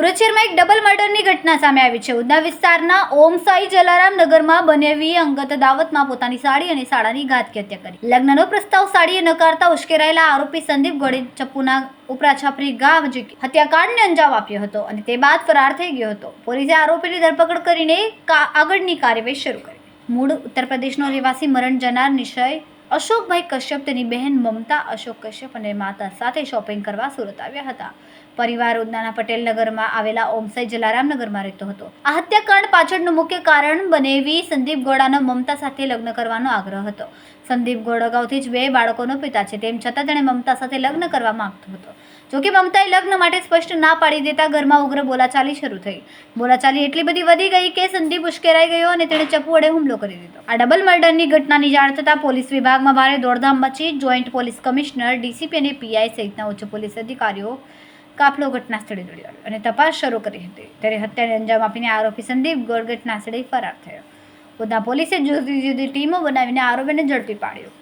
સુરત શહેરમાં એક ડબલ મર્ડરની ઘટના સામે આવી છે. ઉધના વિસ્તારના ઓમ સાઈ જલારામ નગરમાં બનેવીએ અંગત દાવતમાં પોતાની સાડી અને સાળાની ઘાતકી હત્યા કરી. લગ્નનો પ્રસ્તાવ સાડીએ નકારતા ઉશ્કેરાયેલા આરોપી સંદીપ ગોળે ચપ્પુના ઉપરા છાપરી ઘા ઝીકી હત્યાકાંડને અંજામ આપ્યો હતો અને તે બાદ ફરાર થઈ ગયો હતો. પોલીસે આરોપીની ધરપકડ કરીને આગળની કાર્યવાહી શરૂ કરી. મૂળ ઉત્તર પ્રદેશનો રહેવાસી મરણ જનાર નિશય અશોકભાઈ કશ્યપ તેની બહેન મમતા અશોક કશ્યપ અને માતા સાથે શોપિંગ કરવા સુરત આવ્યા હતા. પરિવાર ઉધનાના પટેલ નગરમાં આવેલા ઓમસાઈ જલારામ નગરમાં રહેતો હતો. આ હત્યાકાંડ પાછળનું મુખ્ય કારણ બનેવી સંદીપ ગોળાનો મમતા સાથે લગ્ન કરવાનો આગ્રહ હતો. સંદીપ ગોળ અગાઉથી જ 2 બાળકોનો પિતા છે. તેમ છતાં તેણે મમતા સાથે લગ્ન કરવા માંગતો હતો. જોકે મમતાએ લગ્ન માટે સ્પષ્ટ ના પાડી દેતા ઘરમાં ઉગ્ર બોલાચાલી શરૂ થઈ. બોલાચાલી એટલી બધી વધી ગઈ કે સંદીપ ઉશ્કેરાઈ ગયો અને તેણે ચપ્પુ વડે હુમલો કરી દીધો. આ ડબલ મર્ડરની ઘટનાની જાણ થતાં પોલીસ વિભાગમાં ભારે દોડધામ મચી. જોઈન્ટ પોલીસ કમિશનર, ડીસીપી અને પીઆઈ સહિતના ઉચ્ચ પોલીસ અધિકારીઓ કાફલો ઘટના સ્થળે દોડી આવ્યો અને તપાસ શરૂ કરી હતી. ત્યારે હત્યાને અંજામ આપીને આરોપી સંદીપ ગોળ ઘટના સ્થળે ફરાર થયો. ઉધના પોલીસે જુદી જુદી ટીમો બનાવીને આરોપીને ઝડપી પાડ્યો.